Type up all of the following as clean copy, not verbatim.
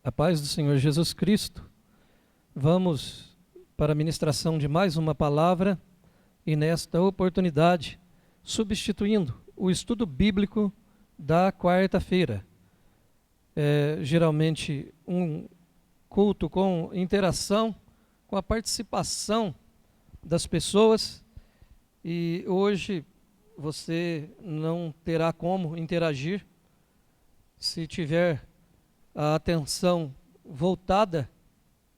A paz do Senhor Jesus Cristo. Vamos para a ministração de mais uma palavra e nesta oportunidade, substituindo o estudo bíblico da quarta-feira. Geralmente um culto com interação, com a participação das pessoas, e hoje você não terá como interagir se tiver a atenção voltada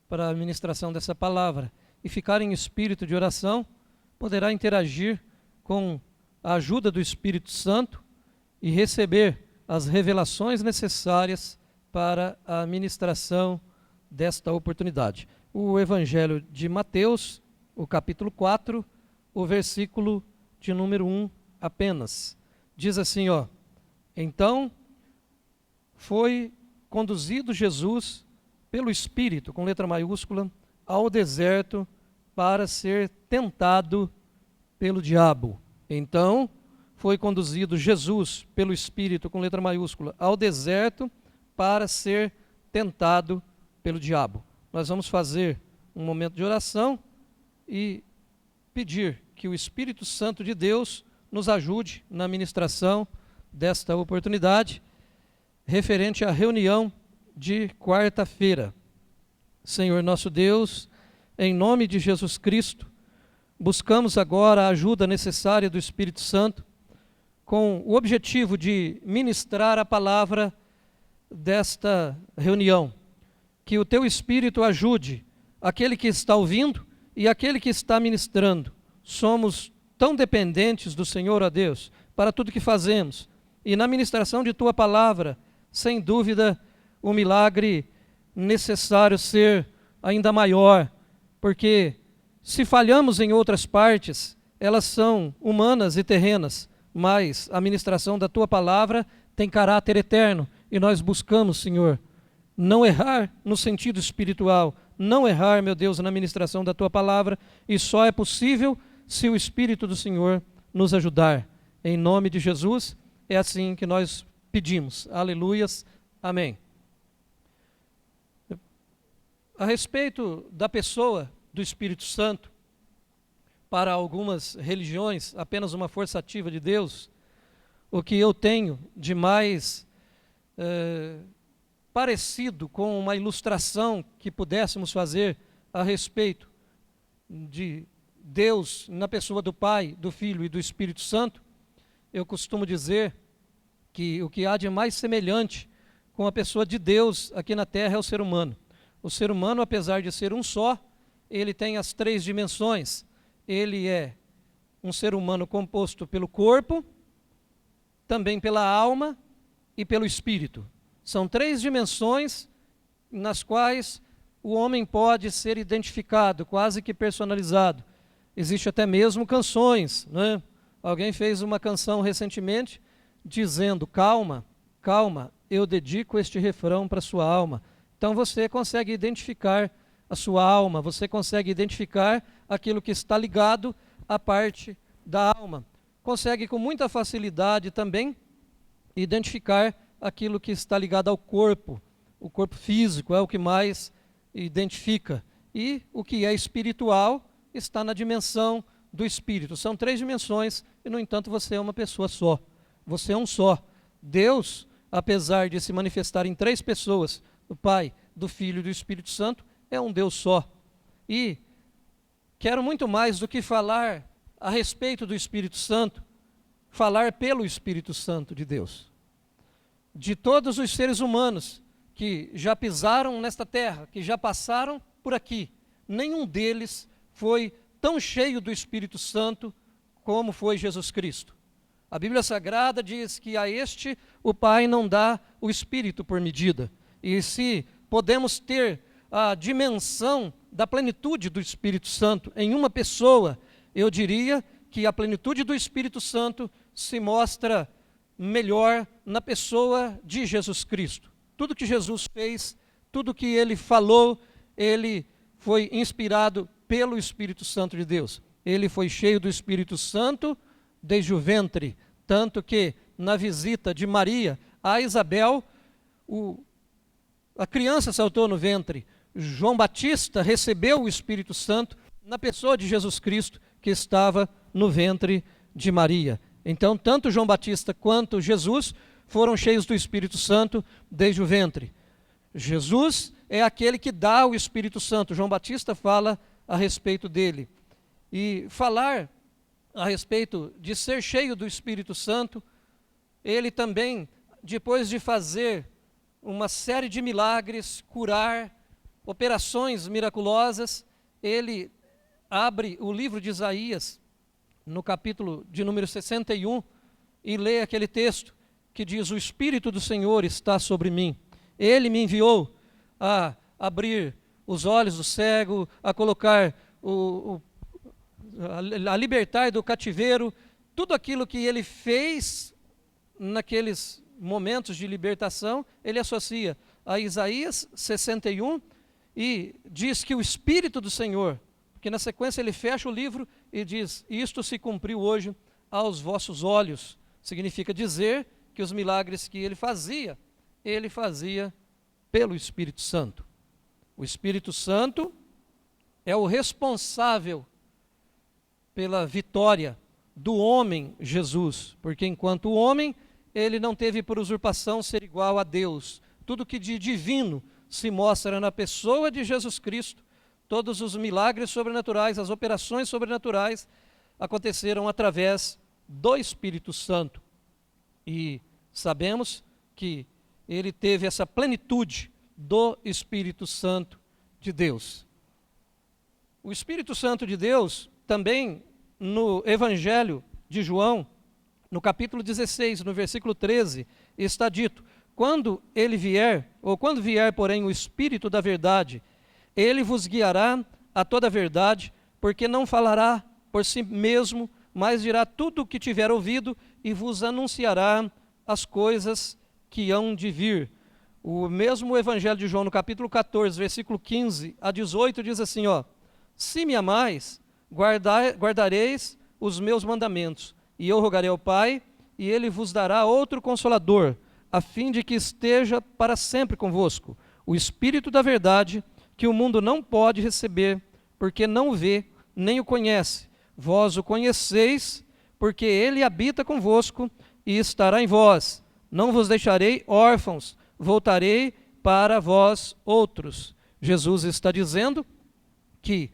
para a ministração dessa palavra e ficar em espírito de oração, poderá interagir com a ajuda do Espírito Santo e receber as revelações necessárias para a ministração desta oportunidade. O Evangelho de Mateus, o capítulo 4, o versículo de número 1 apenas. Diz assim, então foi conduzido Jesus pelo Espírito, com letra maiúscula, ao deserto para ser tentado pelo diabo. Então, foi conduzido Jesus pelo Espírito, com letra maiúscula, ao deserto para ser tentado pelo diabo. Nós vamos fazer um momento de oração e pedir que o Espírito Santo de Deus nos ajude na ministração desta oportunidade, referente à reunião de quarta-feira. Senhor nosso Deus, em nome de Jesus Cristo, buscamos agora a ajuda necessária do Espírito Santo, com o objetivo de ministrar a palavra desta reunião. Que o teu Espírito ajude aquele que está ouvindo e aquele que está ministrando. Somos tão dependentes do Senhor, ó Deus, para tudo que fazemos. E na ministração de tua palavra, sem dúvida, o milagre necessário ser ainda maior, porque se falhamos em outras partes, elas são humanas e terrenas, mas a ministração da tua palavra tem caráter eterno, e nós buscamos, Senhor, não errar no sentido espiritual, não errar, meu Deus, na ministração da tua palavra, e só é possível se o Espírito do Senhor nos ajudar. Em nome de Jesus, é assim que nós pedimos. Aleluias. Amém. A respeito da pessoa do Espírito Santo, para algumas religiões, apenas uma força ativa de Deus, o que eu tenho de mais parecido com uma ilustração que pudéssemos fazer a respeito de Deus na pessoa do Pai, do Filho e do Espírito Santo, eu costumo dizer que o que há de mais semelhante com a pessoa de Deus aqui na Terra é o ser humano. O ser humano, apesar de ser um só, ele tem as três dimensões. Ele é um ser humano composto pelo corpo, também pela alma e pelo espírito. São três dimensões nas quais o homem pode ser identificado, quase que personalizado. Existe até mesmo canções, né? Alguém fez uma canção recentemente dizendo, calma, calma, eu dedico este refrão para a sua alma. Então você consegue identificar a sua alma, você consegue identificar aquilo que está ligado à parte da alma. Consegue com muita facilidade também identificar aquilo que está ligado ao corpo. O corpo físico é o que mais identifica. E o que é espiritual está na dimensão do espírito. São três dimensões e, no entanto, você é uma pessoa só. Você é um só. Deus, apesar de se manifestar em três pessoas, do Pai, do Filho e do Espírito Santo, é um Deus só. E quero muito mais do que falar a respeito do Espírito Santo, falar pelo Espírito Santo de Deus. De todos os seres humanos que já pisaram nesta terra, que já passaram por aqui, nenhum deles foi tão cheio do Espírito Santo como foi Jesus Cristo. A Bíblia Sagrada diz que a este o Pai não dá o Espírito por medida. E se podemos ter a dimensão da plenitude do Espírito Santo em uma pessoa, eu diria que a plenitude do Espírito Santo se mostra melhor na pessoa de Jesus Cristo. Tudo que Jesus fez, tudo que ele falou, ele foi inspirado pelo Espírito Santo de Deus. Ele foi cheio do Espírito Santo desde o ventre, tanto que na visita de Maria a Isabel, a criança saltou no ventre. João Batista recebeu o Espírito Santo na pessoa de Jesus Cristo, que estava no ventre de Maria. Então, tanto João Batista quanto Jesus foram cheios do Espírito Santo desde o ventre. Jesus é aquele que dá o Espírito Santo. João Batista fala a respeito dele. E falar a respeito de ser cheio do Espírito Santo, ele também, depois de fazer uma série de milagres, curar, operações miraculosas, ele abre o livro de Isaías, no capítulo de número 61, e lê aquele texto que diz: o Espírito do Senhor está sobre mim. Ele me enviou a abrir os olhos do cego, a colocar, a libertar do cativeiro. Tudo aquilo que ele fez naqueles momentos de libertação, ele associa a Isaías 61 e diz que o Espírito do Senhor, porque na sequência ele fecha o livro e diz: isto se cumpriu hoje aos vossos olhos. Significa dizer que os milagres que ele fazia pelo Espírito Santo. O Espírito Santo é o responsável pela vitória do homem Jesus, porque enquanto homem, ele não teve por usurpação ser igual a Deus. Tudo que de divino se mostra na pessoa de Jesus Cristo. Todos os milagres sobrenaturais, as operações sobrenaturais aconteceram através do Espírito Santo. E sabemos que ele teve essa plenitude do Espírito Santo de Deus. O Espírito Santo de Deus também no Evangelho de João, no capítulo 16, no versículo 13, está dito: quando ele vier, ou quando vier, porém, o Espírito da verdade, ele vos guiará a toda a verdade, porque não falará por si mesmo, mas dirá tudo o que tiver ouvido e vos anunciará as coisas que hão de vir. O mesmo Evangelho de João, no capítulo 14, versículo 15 a 18, diz assim, ó: se me amais, guardareis os meus mandamentos, e eu rogarei ao Pai, e ele vos dará outro Consolador, a fim de que esteja para sempre convosco, o Espírito da verdade, que o mundo não pode receber, porque não o vê, nem o conhece. Vós o conheceis, porque ele habita convosco e estará em vós. Não vos deixarei órfãos, voltarei para vós outros. Jesus está dizendo que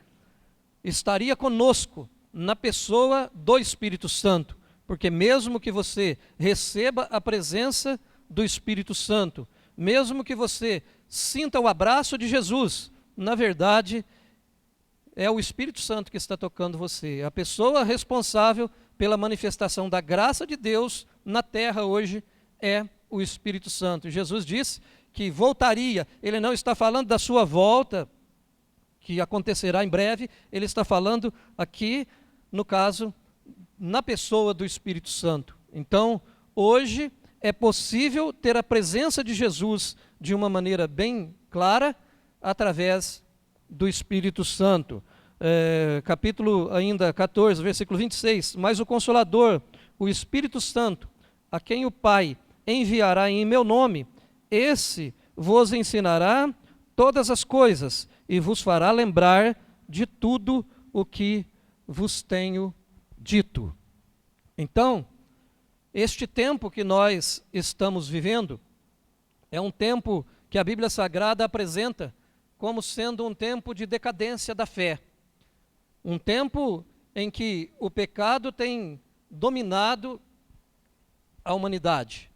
estaria conosco na pessoa do Espírito Santo, porque mesmo que você receba a presença do Espírito Santo, mesmo que você sinta o abraço de Jesus, na verdade, é o Espírito Santo que está tocando você. A pessoa responsável pela manifestação da graça de Deus na terra hoje é o Espírito Santo. Jesus disse que voltaria. Ele não está falando da sua volta, que acontecerá em breve. Ele está falando aqui, no caso, na pessoa do Espírito Santo. Então, hoje é possível ter a presença de Jesus de uma maneira bem clara, através do Espírito Santo. Capítulo ainda 14, versículo 26, mas o Consolador, o Espírito Santo, a quem o Pai enviará em meu nome, esse vos ensinará todas as coisas e vos fará lembrar de tudo o que vos tenho dito. Então, este tempo que nós estamos vivendo é um tempo que a Bíblia Sagrada apresenta como sendo um tempo de decadência da fé. Um tempo em que o pecado tem dominado a humanidade.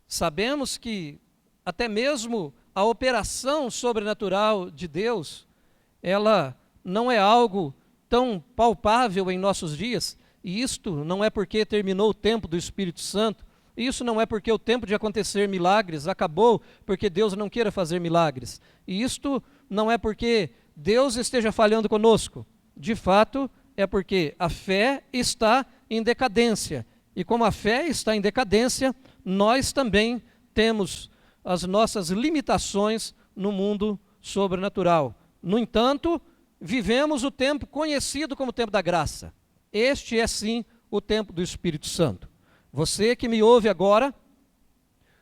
Sabemos que até mesmo a operação sobrenatural de Deus, ela não é algo tão palpável em nossos dias, e isto não é porque terminou o tempo do Espírito Santo, isso não é porque o tempo de acontecer milagres acabou, porque Deus não queira fazer milagres. E isto não é porque Deus esteja falhando conosco. De fato, é porque a fé está em decadência. E como a fé está em decadência, nós também temos as nossas limitações no mundo sobrenatural. No entanto, vivemos o tempo conhecido como o tempo da graça. Este é sim o tempo do Espírito Santo. Você que me ouve agora,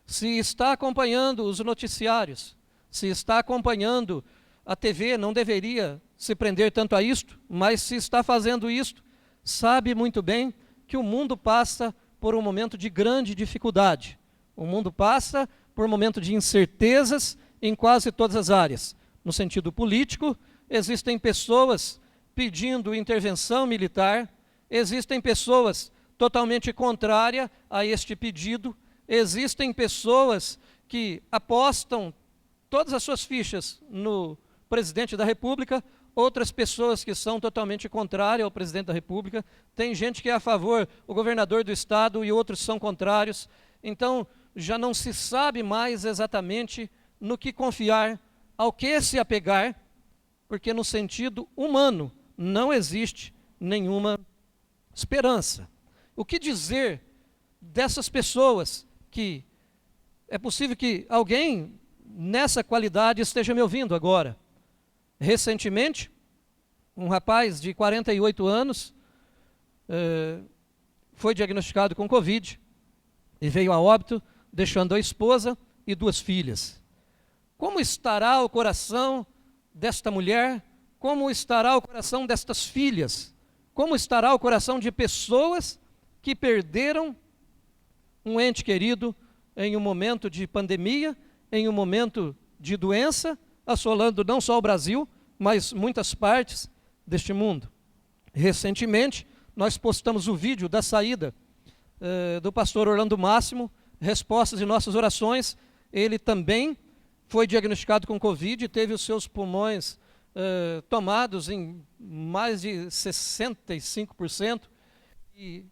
se está acompanhando os noticiários, Se está acompanhando a TV, não deveria se prender tanto a isto, mas se está fazendo isto, sabe muito bem que o mundo passa por um momento de grande dificuldade. O mundo passa por um momento de incertezas em quase todas as áreas. No sentido político, existem pessoas pedindo intervenção militar, existem pessoas totalmente contrárias a este pedido, existem pessoas que apostam todas as suas fichas no presidente da República, outras pessoas que são totalmente contrárias ao presidente da República, tem gente que é a favor, o governador do estado, e outros são contrários. Então, já não se sabe mais exatamente no que confiar, ao que se apegar, porque no sentido humano não existe nenhuma esperança. O que dizer dessas pessoas que é possível que alguém nessa qualidade esteja me ouvindo agora? Recentemente, um rapaz de 48 anos foi diagnosticado com Covid e veio a óbito, deixando a esposa e 2 filhas. Como estará o coração desta mulher? Como estará o coração destas filhas? Como estará o coração de pessoas que perderam um ente querido em um momento de pandemia, em um momento de doença, assolando não só o Brasil, mas muitas partes deste mundo? Recentemente, nós postamos o vídeo da saída do pastor Orlando Máximo, respostas de nossas orações. Ele também foi diagnosticado com Covid, teve os seus pulmões tomados em mais de 65% e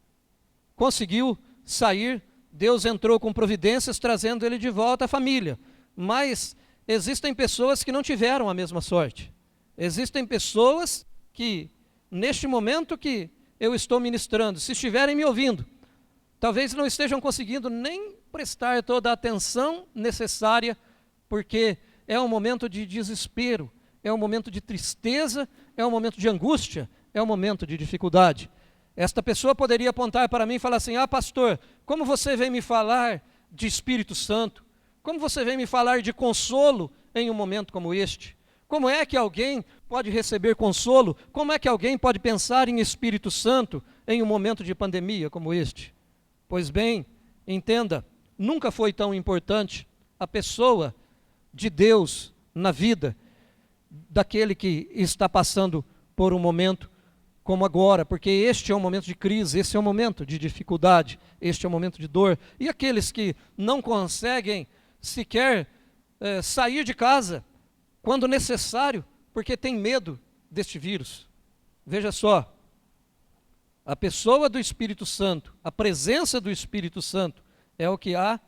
conseguiu sair. Deus entrou com providências, trazendo ele de volta à família. Mas existem pessoas que não tiveram a mesma sorte. Existem pessoas que, neste momento que eu estou ministrando, se estiverem me ouvindo, talvez não estejam conseguindo nem prestar toda a atenção necessária, porque é um momento de desespero, é um momento de tristeza, é um momento de angústia, é um momento de dificuldade. Esta pessoa poderia apontar para mim e falar assim: ah, pastor, como você vem me falar de Espírito Santo? Como você vem me falar de consolo em um momento como este? Como é que alguém pode receber consolo? Como é que alguém pode pensar em Espírito Santo em um momento de pandemia como este? Pois bem, entenda, nunca foi tão importante a pessoa de Deus na vida daquele que está passando por um momento como agora, porque este é um momento de crise, este é um momento de dificuldade, este é um momento de dor. E aqueles que não conseguem sequer sair de casa quando necessário, porque tem medo deste vírus. Veja só, a pessoa do Espírito Santo, a presença do Espírito Santo é o que há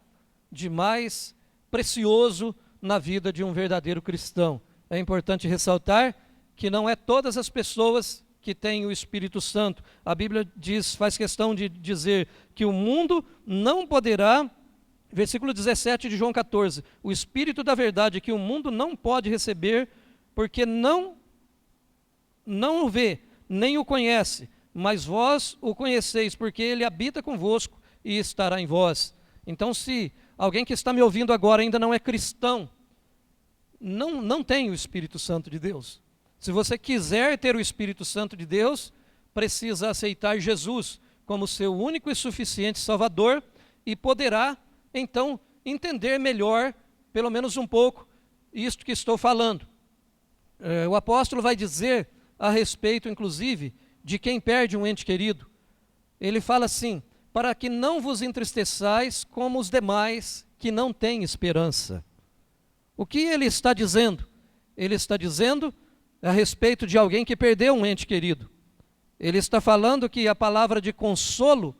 de mais precioso na vida de um verdadeiro cristão. É importante ressaltar que não é todas as pessoas que têm o Espírito Santo. A Bíblia faz questão de dizer que o mundo não poderá, versículo 17 de João 14, o Espírito da verdade que o mundo não pode receber, porque não o vê, nem o conhece, mas vós o conheceis, porque ele habita convosco e estará em vós. Então, se alguém que está me ouvindo agora ainda não é cristão, não tem o Espírito Santo de Deus. Se você quiser ter o Espírito Santo de Deus, precisa aceitar Jesus como seu único e suficiente Salvador, e poderá, então, entender melhor, pelo menos um pouco, isto que estou falando. O apóstolo vai dizer a respeito, inclusive, de quem perde um ente querido. Ele fala assim: para que não vos entristeçais como os demais que não têm esperança. O que ele está dizendo? Ele está dizendo a respeito de alguém que perdeu um ente querido. Ele está falando que a palavra de consolo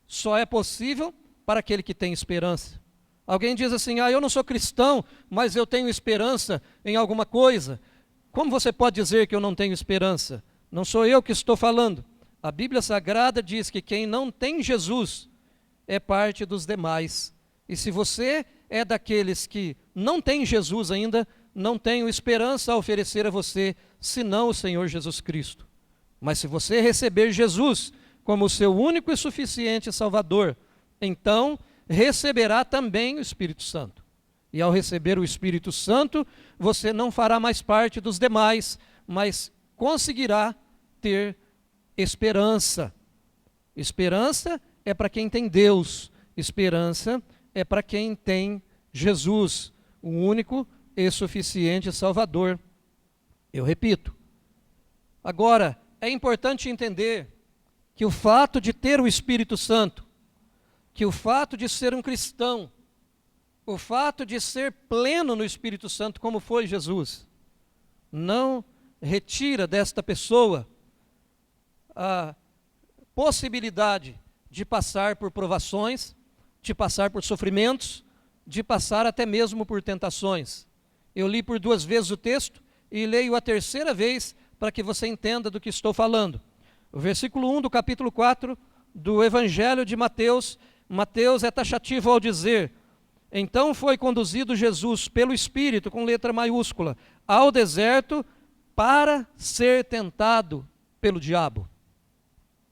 só é possível para aquele que tem esperança. Alguém diz assim: ah, eu não sou cristão, mas eu tenho esperança em alguma coisa. Como você pode dizer que eu não tenho esperança? Não sou eu que estou falando. A Bíblia Sagrada diz que quem não tem Jesus é parte dos demais. E se você é daqueles que não tem Jesus ainda, não tenho esperança a oferecer a você, senão o Senhor Jesus Cristo. Mas se você receber Jesus como o seu único e suficiente Salvador, então receberá também o Espírito Santo. E ao receber o Espírito Santo, você não fará mais parte dos demais, mas conseguirá ter esperança. Esperança é para quem tem Deus. Esperança é para quem tem Jesus, o único e suficiente Salvador. Eu repito. Agora, é importante entender que o fato de ter o Espírito Santo, que o fato de ser um cristão, o fato de ser pleno no Espírito Santo, como foi Jesus, não retira desta pessoa a possibilidade de passar por provações, de passar por sofrimentos, de passar até mesmo por tentações. Eu li por 2 vezes o texto e leio a 3ª vez para que você entenda do que estou falando. O versículo 1 do capítulo 4 do Evangelho de Mateus, Mateus é taxativo ao dizer: então foi conduzido Jesus pelo Espírito, com letra maiúscula, ao deserto para ser tentado pelo diabo.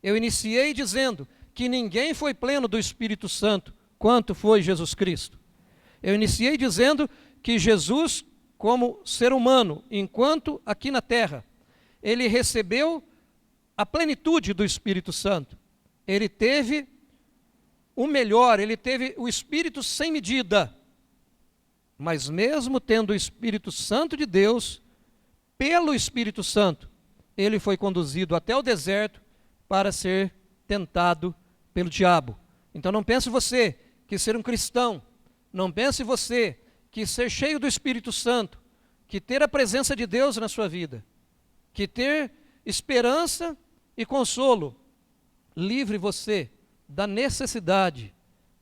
Eu iniciei dizendo que ninguém foi pleno do Espírito Santo quanto foi Jesus Cristo. Eu iniciei dizendo que Jesus, como ser humano, enquanto aqui na terra, ele recebeu a plenitude do Espírito Santo. Ele teve o melhor, ele teve o Espírito sem medida. Mas mesmo tendo o Espírito Santo de Deus, pelo Espírito Santo, ele foi conduzido até o deserto para ser tentado pelo diabo. Então não pense você que ser um cristão, não pense você que ser cheio do Espírito Santo, que ter a presença de Deus na sua vida, que ter esperança e consolo, livre você da necessidade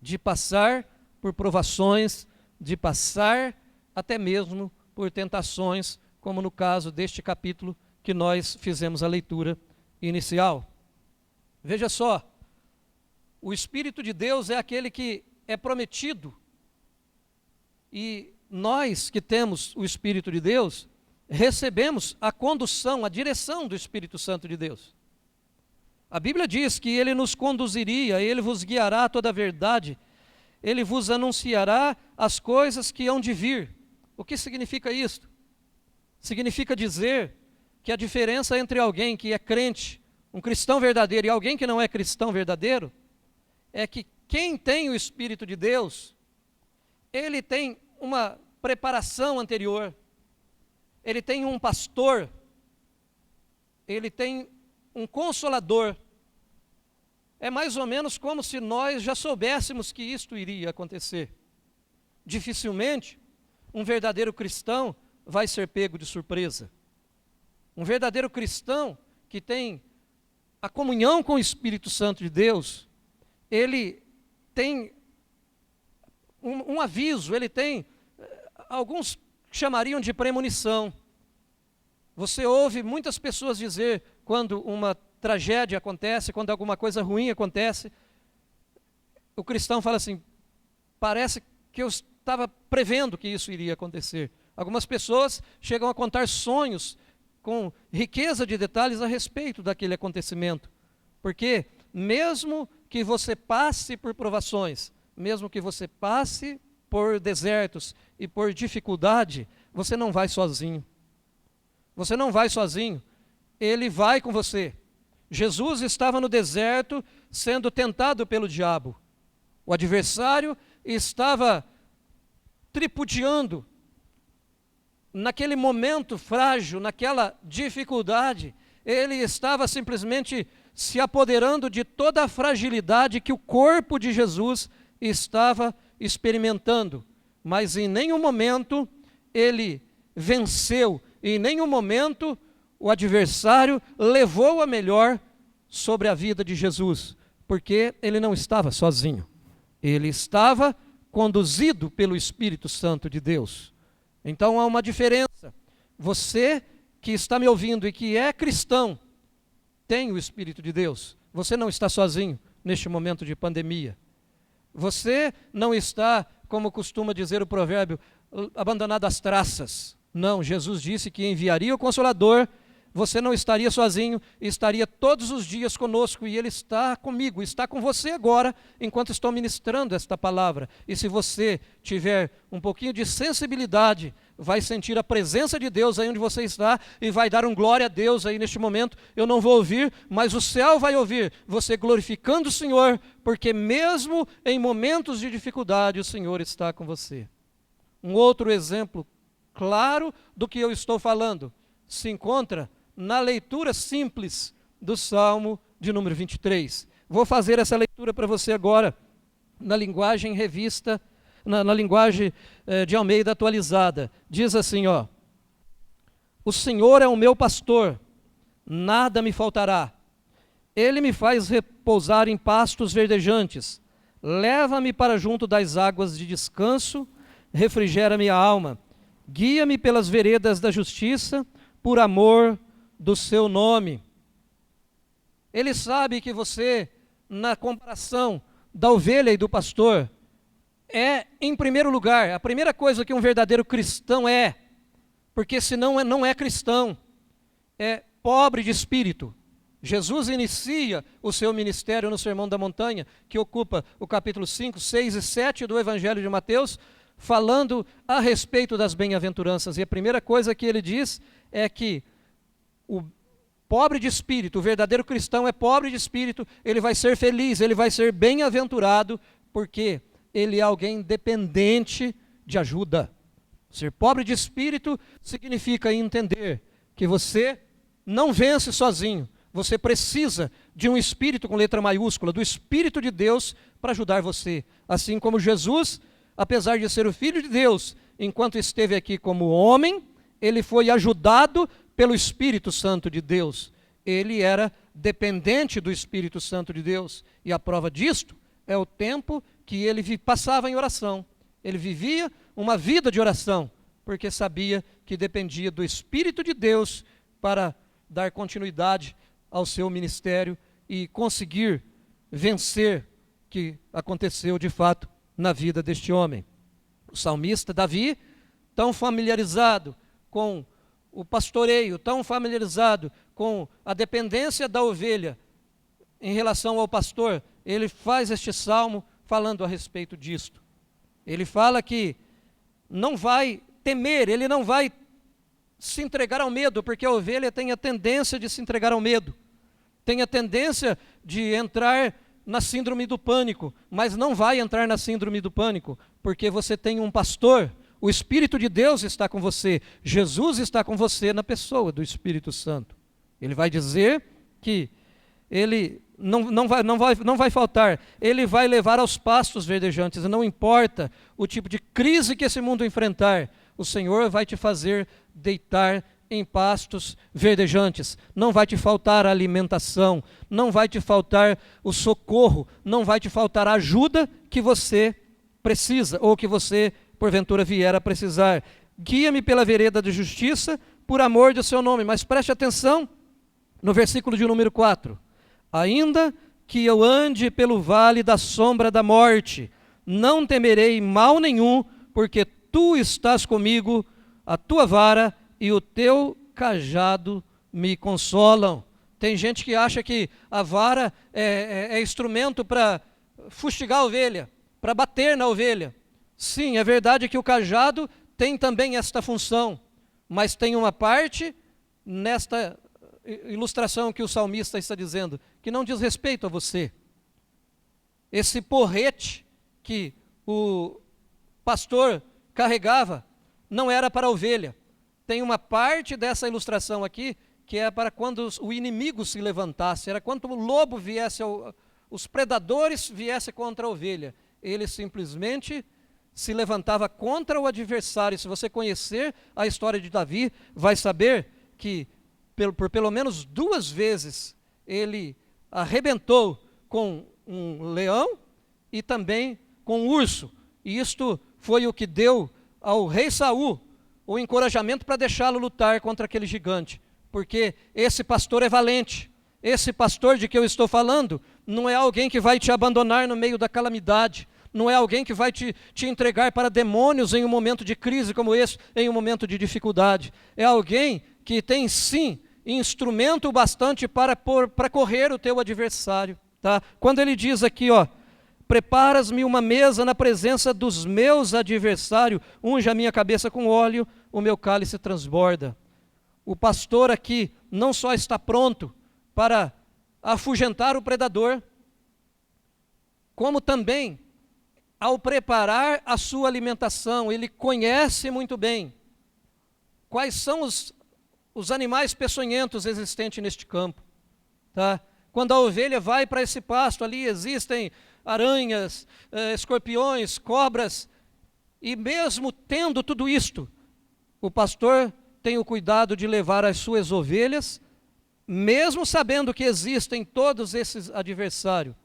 de passar por provações, de passar até mesmo por tentações, como no caso deste capítulo que nós fizemos a leitura inicial. Veja só, o Espírito de Deus é aquele que é prometido, e nós que temos o Espírito de Deus, recebemos a condução, a direção do Espírito Santo de Deus. A Bíblia diz que ele nos conduziria, ele vos guiará a toda a verdade, ele vos anunciará as coisas que hão de vir. O que significa isto? Significa dizer que a diferença entre alguém que é crente, um cristão verdadeiro, e alguém que não é cristão verdadeiro, é que quem tem o Espírito de Deus, ele tem uma preparação anterior, ele tem um pastor, ele tem um consolador. É mais ou menos como se nós já soubéssemos que isto iria acontecer. Dificilmente um verdadeiro cristão vai ser pego de surpresa. Um verdadeiro cristão que tem a comunhão com o Espírito Santo de Deus, ele tem um aviso, ele tem, alguns chamariam de premonição. Você ouve muitas pessoas dizer, quando uma tragédia acontece, quando alguma coisa ruim acontece, o cristão fala assim: parece que eu estava prevendo que isso iria acontecer. Algumas pessoas chegam a contar sonhos com riqueza de detalhes a respeito daquele acontecimento. Porque mesmo que você passe por provações, mesmo que você passe por desertos e por dificuldade, você não vai sozinho. Você não vai sozinho. Ele vai com você. Jesus estava no deserto sendo tentado pelo diabo. O adversário estava tripudiando naquele momento frágil, naquela dificuldade. Ele estava simplesmente se apoderando de toda a fragilidade que o corpo de Jesus estava experimentando. Mas em nenhum momento ele venceu, em nenhum momento o adversário levou a melhor sobre a vida de Jesus, porque ele não estava sozinho. Ele estava conduzido pelo Espírito Santo de Deus. Então há uma diferença. Você que está me ouvindo e que é cristão, tem o Espírito de Deus. Você não está sozinho neste momento de pandemia. Você não está, como costuma dizer o provérbio, abandonado às traças. Não, Jesus disse que enviaria o Consolador você não estaria sozinho, estaria todos os dias conosco, e Ele está comigo, está com você agora, enquanto estou ministrando esta palavra. E se você tiver um pouquinho de sensibilidade, vai sentir a presença de Deus aí onde você está, e vai dar um glória a Deus aí neste momento. Eu não vou ouvir, mas o céu vai ouvir, você glorificando o Senhor, porque mesmo em momentos de dificuldade, o Senhor está com você. Um outro exemplo claro do que eu estou falando se encontra na leitura simples do Salmo de número 23. Vou fazer essa leitura para você agora, na linguagem revista, na linguagem de Almeida atualizada. Diz assim, ó: o Senhor é o meu pastor, nada me faltará. Ele me faz repousar em pastos verdejantes, leva-me para junto das águas de descanso, refrigera minha alma, guia-me pelas veredas da justiça, por amor do seu nome. Ele sabe que você, na comparação da ovelha e do pastor, é, em primeiro lugar, a primeira coisa que um verdadeiro cristão é, porque senão não é cristão, é pobre de espírito. Jesus inicia o seu ministério no Sermão da Montanha, que ocupa o capítulo 5, 6 e 7 do Evangelho de Mateus, falando a respeito das bem-aventuranças. E a primeira coisa que ele diz é que o pobre de espírito, o verdadeiro cristão é pobre de espírito, ele vai ser feliz, ele vai ser bem-aventurado, porque ele é alguém dependente de ajuda. Ser pobre de espírito significa entender que você não vence sozinho, você precisa de um espírito com letra maiúscula, do Espírito de Deus para ajudar você. Assim como Jesus, apesar de ser o Filho de Deus, enquanto esteve aqui como homem, ele foi ajudado pelo Espírito Santo de Deus. Ele era dependente do Espírito Santo de Deus. E a prova disto é o tempo que ele passava em oração. Ele vivia uma vida de oração, porque sabia que dependia do Espírito de Deus para dar continuidade ao seu ministério e conseguir vencer o que aconteceu de fato na vida deste homem. O salmista Davi, tão familiarizado com o pastoreio, tão familiarizado com a dependência da ovelha em relação ao pastor, ele faz este salmo falando a respeito disto. Ele fala que não vai temer, ele não vai se entregar ao medo, porque a ovelha tem a tendência de se entregar ao medo, tem a tendência de entrar na síndrome do pânico, mas não vai entrar na síndrome do pânico, porque você tem um pastor. O Espírito de Deus está com você, Jesus está com você na pessoa do Espírito Santo. Ele vai dizer que ele não vai faltar, ele vai levar aos pastos verdejantes, não importa o tipo de crise que esse mundo enfrentar, o Senhor vai te fazer deitar em pastos verdejantes, não vai te faltar a alimentação, não vai te faltar o socorro, não vai te faltar a ajuda que você precisa, ou que você porventura vier a precisar. Guia-me pela vereda de justiça, por amor do seu nome. Mas preste atenção no versículo de número 4. Ainda que eu ande pelo vale da sombra da morte, não temerei mal nenhum, porque tu estás comigo, a tua vara e o teu cajado me consolam. Tem gente que acha que a vara é instrumento para fustigar a ovelha, para bater na ovelha. Sim, é verdade que o cajado tem também esta função, mas tem uma parte nesta ilustração que o salmista está dizendo, que não diz respeito a você. Esse porrete que o pastor carregava não era para a ovelha. Tem uma parte dessa ilustração aqui que é para quando o inimigo se levantasse, era quando o lobo viesse, os predadores viessem contra a ovelha. Ele simplesmente se levantava contra o adversário. Se você conhecer a história de Davi, vai saber que por pelo menos 2 vezes ele arrebentou com um leão e também com um urso. E isto foi o que deu ao rei Saul o encorajamento para deixá-lo lutar contra aquele gigante. Porque esse pastor é valente. Esse pastor de que eu estou falando não é alguém que vai te abandonar no meio da calamidade. Não é alguém que vai te entregar para demônios em um momento de crise como esse, em um momento de dificuldade. É alguém que tem sim instrumento bastante para correr o teu adversário. Tá? Quando ele diz aqui, ó, preparas-me uma mesa na presença dos meus adversários, unge a minha cabeça com óleo, o meu cálice transborda. O pastor aqui não só está pronto para afugentar o predador, como também, ao preparar a sua alimentação, ele conhece muito bem quais são os animais peçonhentos existentes neste campo. Tá? Quando a ovelha vai para esse pasto, ali existem aranhas, escorpiões, cobras, e mesmo tendo tudo isto, o pastor tem o cuidado de levar as suas ovelhas, mesmo sabendo que existem todos esses adversários,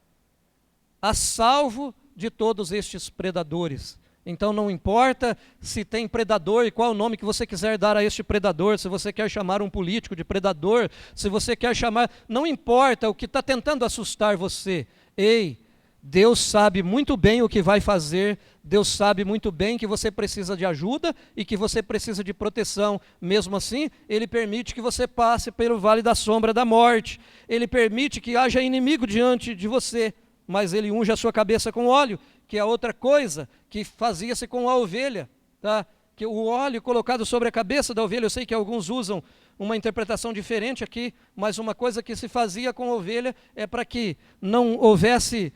a salvo de todos estes predadores. Então não importa se tem predador e qual o nome que você quiser dar a este predador, se você quer chamar um político de predador, se você quer chamar, não importa o que está tentando assustar você. Ei, Deus sabe muito bem o que vai fazer, Deus sabe muito bem que você precisa de ajuda e que você precisa de proteção. Mesmo assim, Ele permite que você passe pelo vale da sombra da morte, Ele permite que haja inimigo diante de você, mas Ele unge a sua cabeça com óleo, que é outra coisa que fazia-se com a ovelha, tá? Que o óleo colocado sobre a cabeça da ovelha, eu sei que alguns usam uma interpretação diferente aqui, mas uma coisa que se fazia com a ovelha é para que não houvesse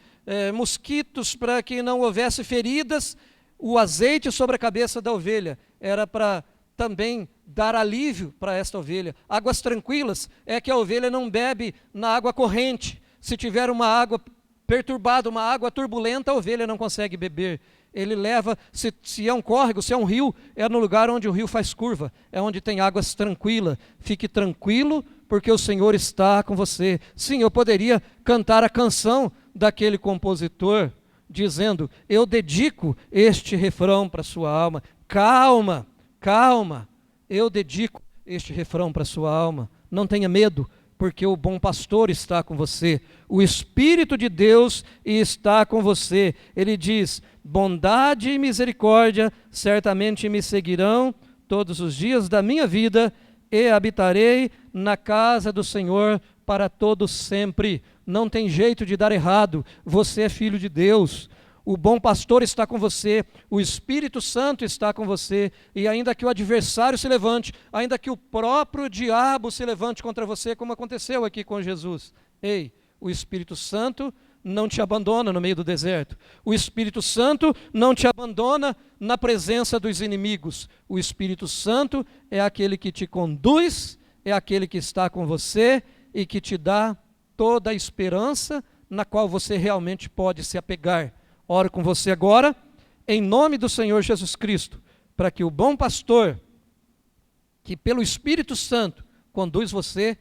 mosquitos, para que não houvesse feridas. O azeite sobre a cabeça da ovelha era para também dar alívio para esta ovelha. Águas tranquilas é que a ovelha não bebe na água corrente. Se tiver uma água perturbada, uma água turbulenta, a ovelha não consegue beber. Ele leva, se é um córrego, se é um rio, é no lugar onde o rio faz curva, é onde tem águas tranquilas. Fique tranquilo, porque o Senhor está com você. Sim, eu poderia cantar a canção daquele compositor, dizendo, eu dedico este refrão para a sua alma. Calma, calma, eu dedico este refrão para a sua alma. Não tenha medo, porque o bom pastor está com você, o Espírito de Deus está com você. Ele diz, bondade e misericórdia certamente me seguirão todos os dias da minha vida, e habitarei na casa do Senhor para todo sempre. Não tem jeito de dar errado, você é filho de Deus. O bom pastor está com você, o Espírito Santo está com você, e ainda que o adversário se levante, ainda que o próprio diabo se levante contra você, como aconteceu aqui com Jesus, ei, o Espírito Santo não te abandona no meio do deserto, o Espírito Santo não te abandona na presença dos inimigos, o Espírito Santo é aquele que te conduz, é aquele que está com você e que te dá toda a esperança na qual você realmente pode se apegar. Oro com você agora, em nome do Senhor Jesus Cristo, para que o bom pastor, que pelo Espírito Santo conduz você,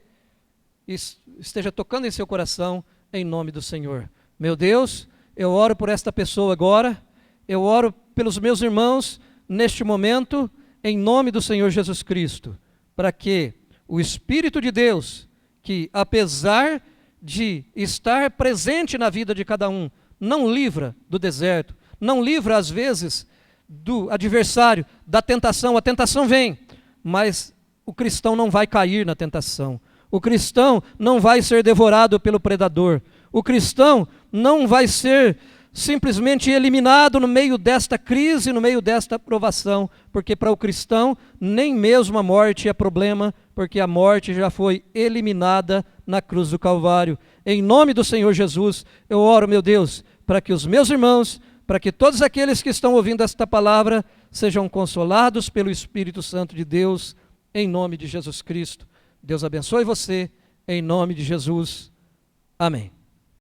esteja tocando em seu coração, em nome do Senhor. Meu Deus, eu oro por esta pessoa agora, eu oro pelos meus irmãos neste momento, em nome do Senhor Jesus Cristo, para que o Espírito de Deus, que apesar de estar presente na vida de cada um, não livra do deserto, não livra às vezes do adversário, da tentação. A tentação vem, mas o cristão não vai cair na tentação. O cristão não vai ser devorado pelo predador. O cristão não vai ser simplesmente eliminado no meio desta crise, no meio desta provação, porque para o cristão nem mesmo a morte é problema, porque a morte já foi eliminada na cruz do Calvário. Em nome do Senhor Jesus, eu oro, meu Deus, para que os meus irmãos, para que todos aqueles que estão ouvindo esta palavra sejam consolados pelo Espírito Santo de Deus, em nome de Jesus Cristo. Deus abençoe você, em nome de Jesus. Amém.